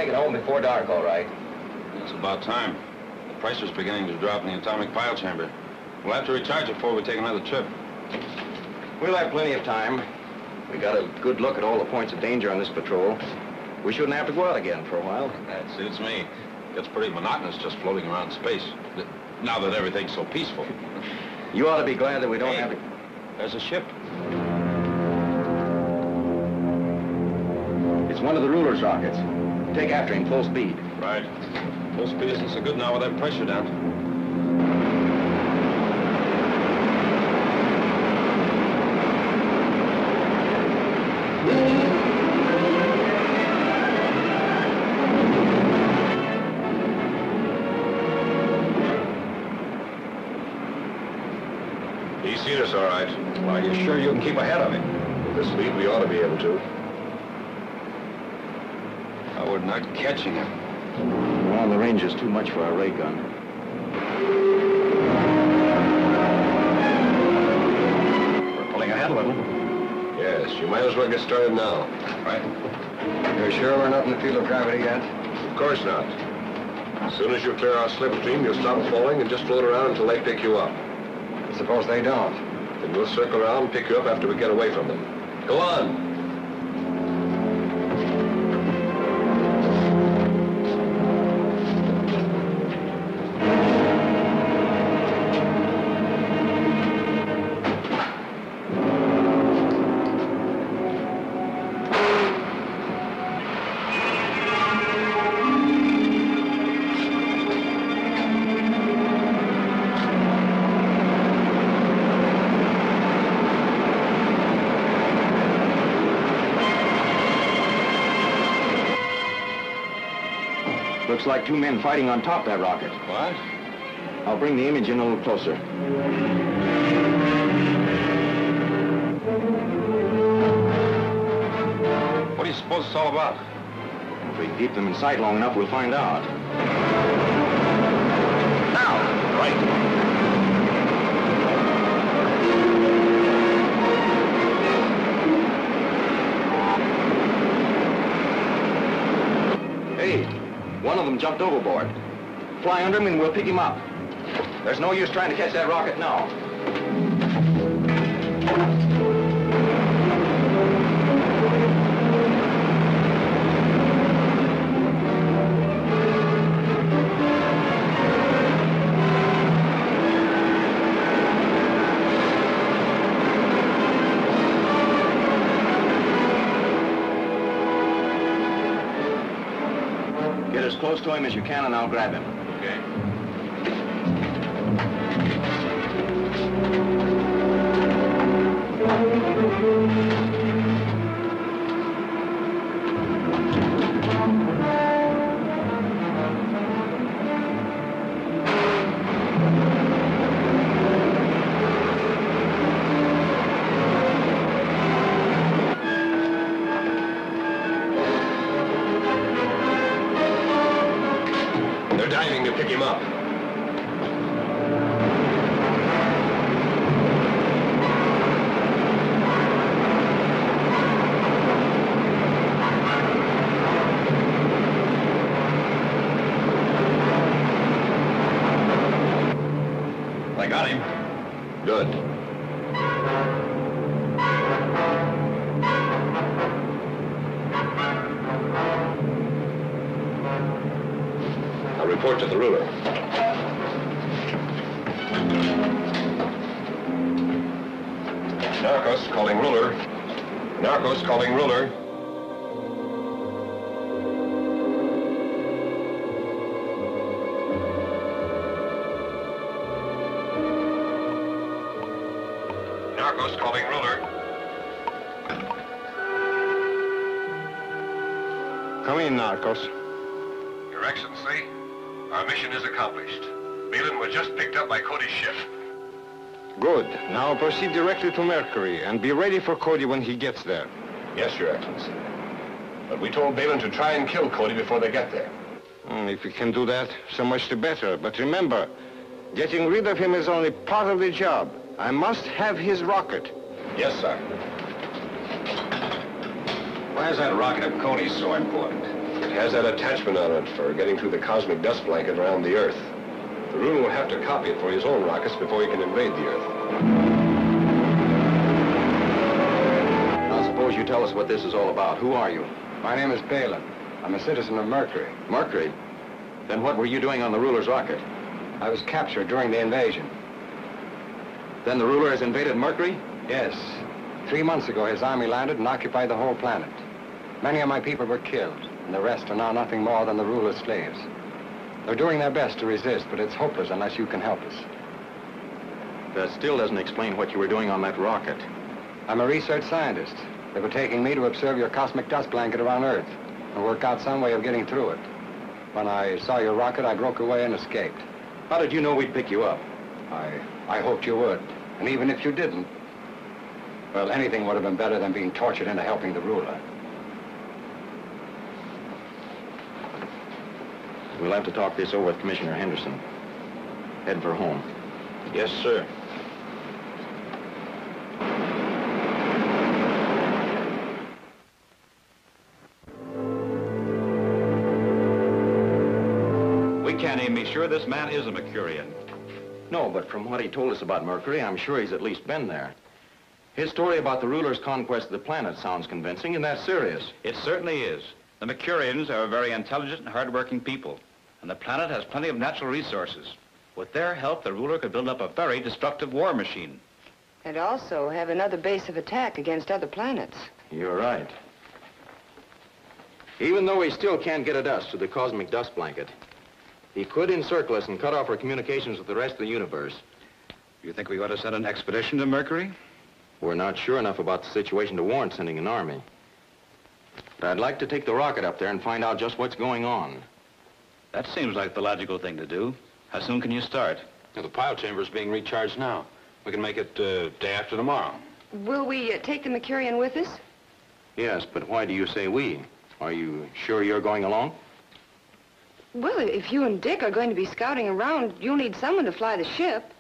it home before dark, all right. It's about time. The pressure's beginning to drop in the atomic pile chamber. We'll have to recharge it before we take another trip. We'll have plenty of time. We got a good look at all the points of danger on this patrol. We shouldn't have to go out again for a while. That suits me. It's pretty monotonous just floating around space. Now that everything's so peaceful. You ought to be glad that we don't have to... There's a ship. It's one of the ruler's rockets. Take after him full speed. Right. Full speed isn't so good now with that pressure down. He's seen us all right. Are you sure you can keep ahead of him? With this speed, we ought to be able to. We're not catching him. Well, the range is too much for our ray gun. We're pulling ahead a little. Yes, you might as well get started now. Right. You're sure we're not in the field of gravity yet? Of course not. As soon as you clear our slipstream, you'll stop falling and just float around until they pick you up. Suppose they don't. Then we'll circle around and pick you up after we get away from them. Go on. Looks like two men fighting on top of that rocket. What? I'll bring the image in a little closer. What do you suppose it's all about? If we keep them in sight long enough, we'll find out. Now! Right. Hey, one of them jumped overboard. Fly under him and we'll pick him up. There's no use trying to catch that rocket now. Get as close to him as you can and I'll grab him. Okay. They're diving to pick him up. I got him. Good. I'll report to the ruler. Narcos calling ruler. Narcos calling ruler. Narcos calling ruler. Come in, Narcos. Your Excellency, our mission is accomplished. Balin was just picked up by Cody's ship. Good. Now proceed directly to Mercury and be ready for Cody when he gets there. Yes, Your Excellency. But we told Balin to try and kill Cody before they get there. If we can do that, so much the better. But remember, getting rid of him is only part of the job. I must have his rocket. Yes, sir. Why is that rocket of Cody's so important? It has that attachment on it for getting through the cosmic dust blanket around the Earth. The ruler will have to copy it for his own rockets before he can invade the Earth. Now, suppose you tell us what this is all about. Who are you? My name is Balin. I'm a citizen of Mercury. Mercury? Then what were you doing on the ruler's rocket? I was captured during the invasion. Then the ruler has invaded Mercury? Yes. 3 months ago, his army landed and occupied the whole planet. Many of my people were killed, and the rest are now nothing more than the ruler's slaves. They're doing their best to resist, but it's hopeless unless you can help us. That still doesn't explain what you were doing on that rocket. I'm a research scientist. They were taking me to observe your cosmic dust blanket around Earth and work out some way of getting through it. When I saw your rocket, I broke away and escaped. How did you know we'd pick you up? I hoped you would. And even if you didn't, well, anything would have been better than being tortured into helping the ruler. We'll have to talk this over with Commissioner Henderson. Head for home. Yes, sir. We can't even be sure this man is a Mercurian. No, but from what he told us about Mercury, I'm sure he's at least been there. His story about the ruler's conquest of the planet sounds convincing, and that's serious. It certainly is. The Mercurians are a very intelligent and hard-working people, and the planet has plenty of natural resources. With their help, the ruler could build up a very destructive war machine. And also have another base of attack against other planets. You're right. Even though he still can't get at us through the cosmic dust blanket, he could encircle us and cut off our communications with the rest of the universe. You think we ought to send an expedition to Mercury? We're not sure enough about the situation to warrant sending an army. But I'd like to take the rocket up there and find out just what's going on. That seems like the logical thing to do. How soon can you start? Now, the pile chamber is being recharged now. We can make it day after tomorrow. Will we take the Mercurian with us? Yes, but why do you say we? Are you sure you're going along? Well, if you and Dick are going to be scouting around, you'll need someone to fly the ship.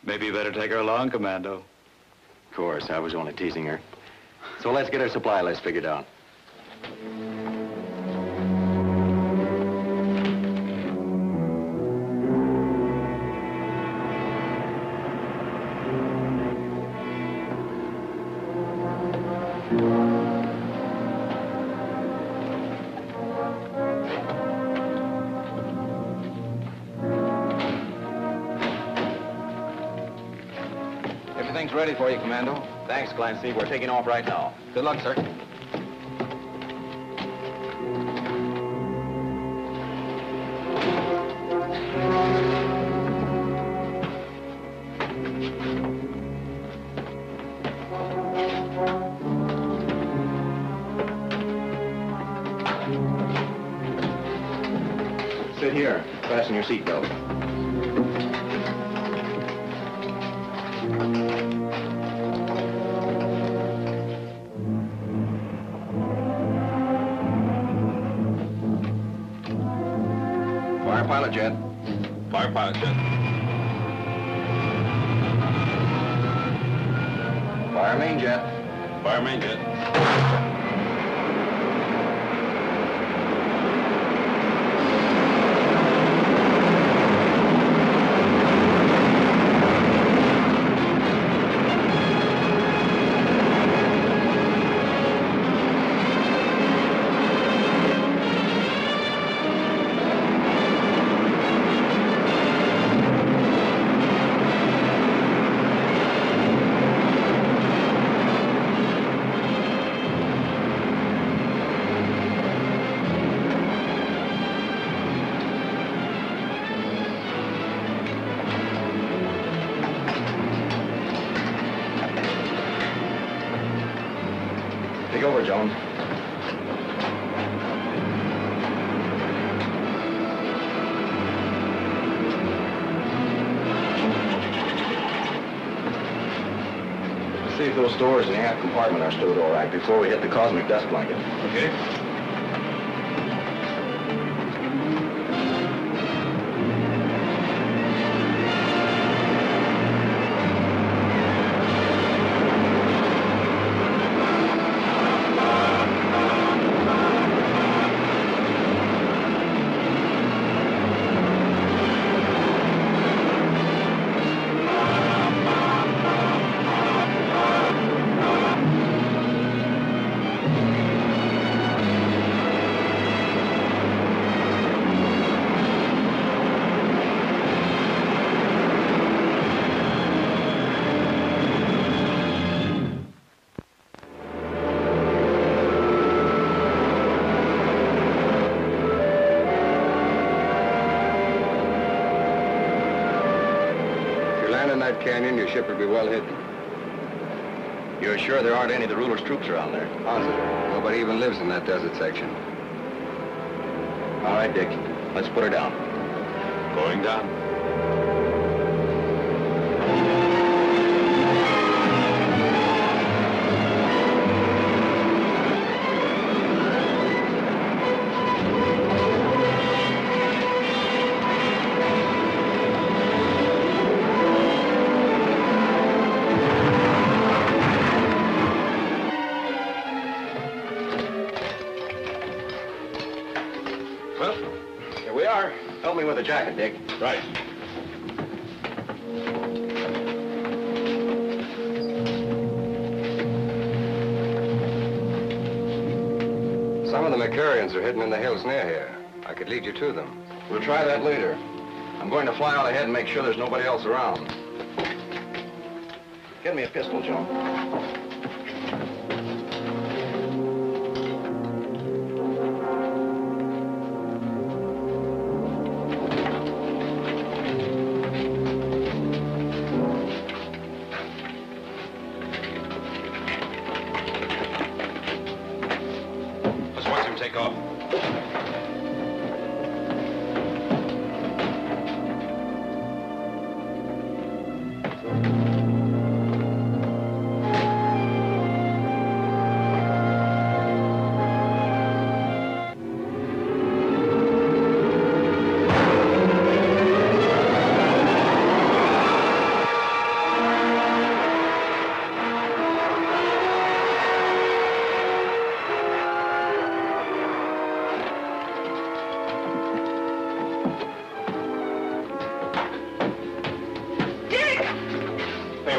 Maybe you better take her along, Commando. Of course, I was only teasing her. So let's get our supply list figured out. Everything's ready for you, Commando. Thanks, Clancy. We're taking off right now. Good luck, sir. Sit here. Fasten your seatbelt. Fire pilot jet. Fire pilot jet. Fire main jet. Fire main jet. Take over, Jones. Let's see if those stores in the aft compartment are stowed all right before we hit the cosmic dust blanket. Okay. abandon that canyon, your ship would be well hidden. You're sure there aren't any of the ruler's troops around there? Positive. Nobody even lives in that desert section. All right, Dick. Let's put her down. Going down. Help me with the jacket, Dick. Right. Some of the Mercurians are hidden in the hills near here. I could lead you to them. We'll try that later. I'm going to fly out ahead and make sure there's nobody else around. Get me a pistol, Joe. Take off.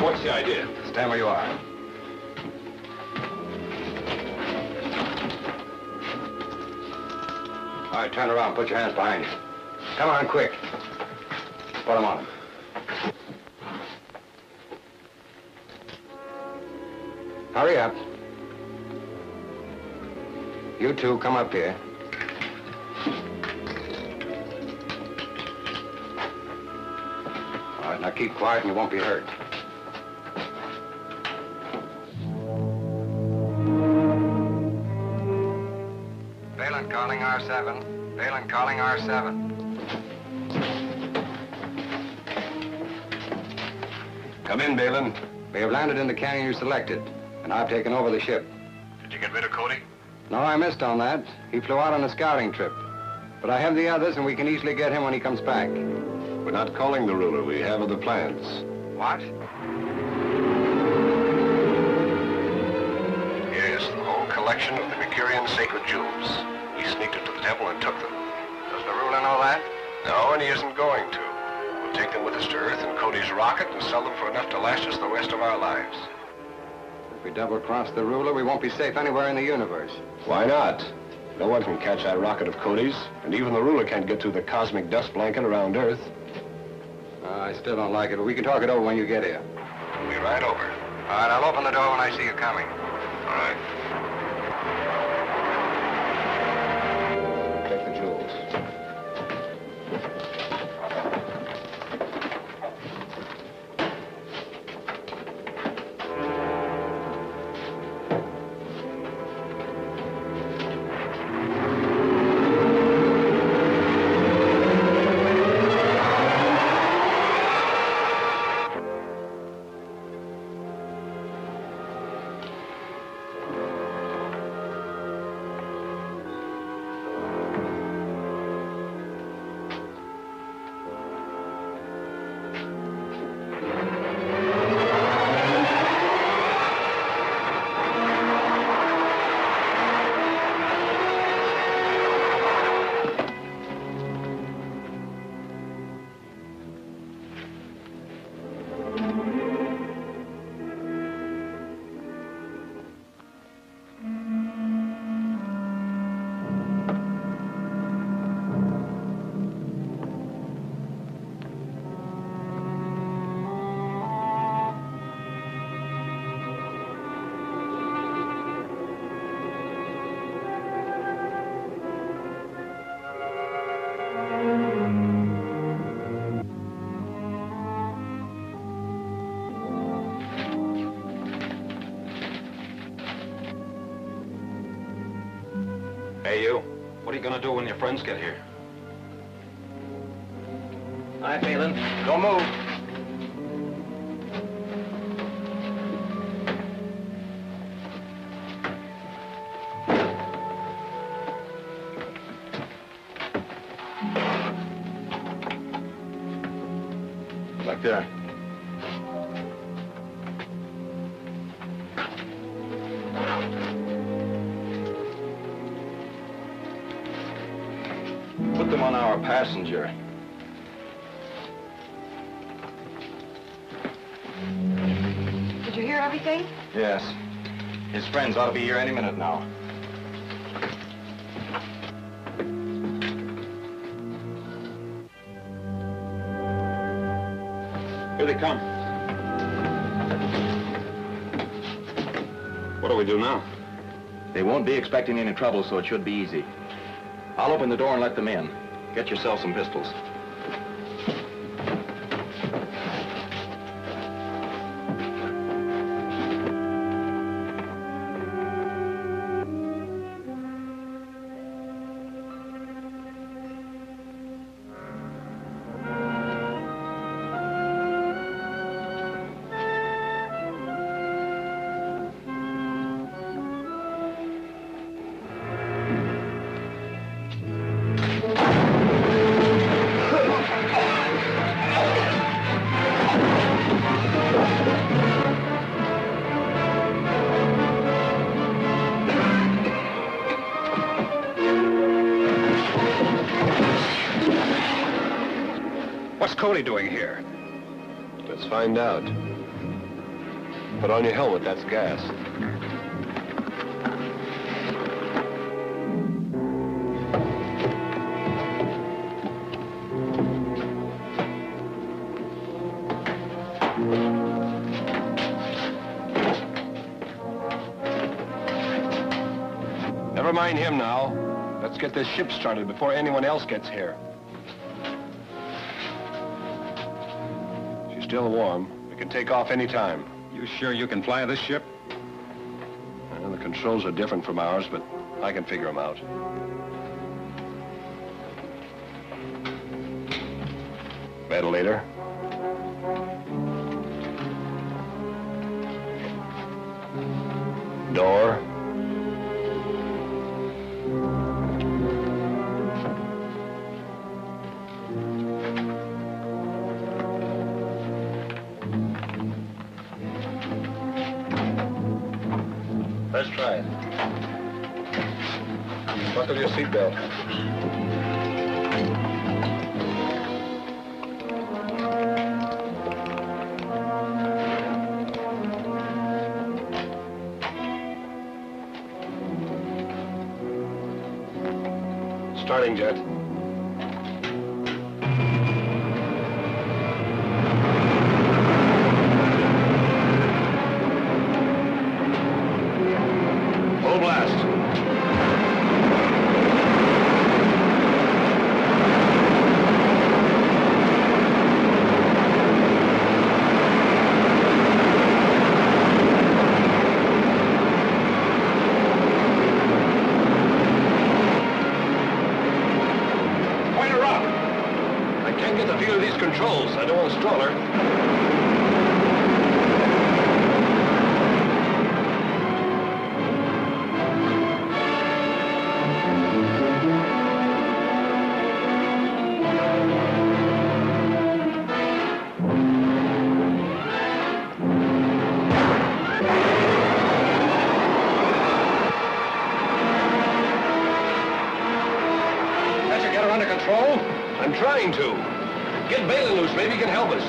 What's the idea? Stand where you are. All right, turn around. Put your hands behind you. Come on, quick. Put them on. Hurry up. You two, come up here. All right, now keep quiet and you won't be hurt. Calling R7. Balin calling R7. Come in, Balin. We have landed in the canyon you selected, and I've taken over the ship. Did you get rid of Cody? No, I missed on that. He flew out on a scouting trip. But I have the others, and we can easily get him when he comes back. We're not calling the ruler. We have other plans. What? Yes, the whole collection of the Mercurian sacred jewels. We sneaked into the temple and took them. Does the ruler know that? No, and he isn't going to. We'll take them with us to Earth in Cody's rocket and sell them for enough to last us the rest of our lives. If we double-cross the ruler, we won't be safe anywhere in the universe. Why not? No one can catch that rocket of Cody's, and even the ruler can't get through the cosmic dust blanket around Earth. I still don't like it, but we can talk it over when you get here. We'll be right over. All right, I'll open the door when I see you coming. All right. Take the jewels. Hey, you. What are you gonna do when your friends get here? Hi, Phelan. Don't move. Back there. Put them on our passenger. Did you hear everything? Yes. His friends ought to be here any minute now. Here they come. What do we do now? They won't be expecting any trouble, so it should be easy. I'll open the door and let them in. Get yourself some pistols. What's Cody doing here? Let's find out. Put on your helmet, that's gas. Never mind him now. Let's get this ship started before anyone else gets here. She's still warm. We can take off any time. You sure you can fly this ship? Well, the controls are different from ours, but I can figure them out. Ventilator. Door. Let's try it. Buckle your seatbelt. Starting jet. Full blast. Point her up. I can't get the feel of these controls. I don't want to stall her. Can't you get her under control? I'm trying to. Get Balin loose. Maybe he can help us.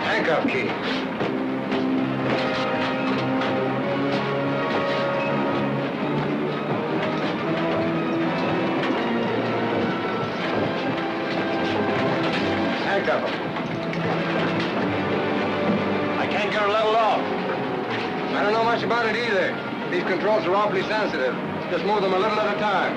Handcuff key. Handcuff him. I can't get her leveled off. I don't know much about it either. These controls are awfully sensitive. Just move them a little at a time.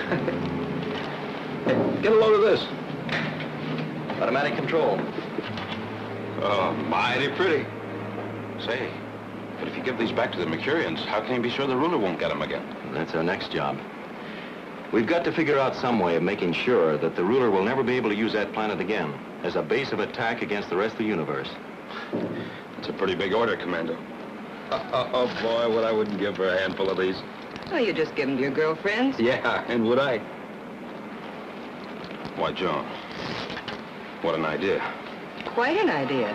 Hey, get a load of this. Automatic control. Oh, mighty pretty. Say, but if you give these back to the Mercurians, how can you be sure the ruler won't get them again? That's our next job. We've got to figure out some way of making sure that the ruler will never be able to use that planet again as a base of attack against the rest of the universe. It's a pretty big order, Commando. Oh, boy, what I wouldn't give for a handful of these. Oh, you just give them to your girlfriends? Yeah, and would I? Why, Joan, what an idea. Quite an idea.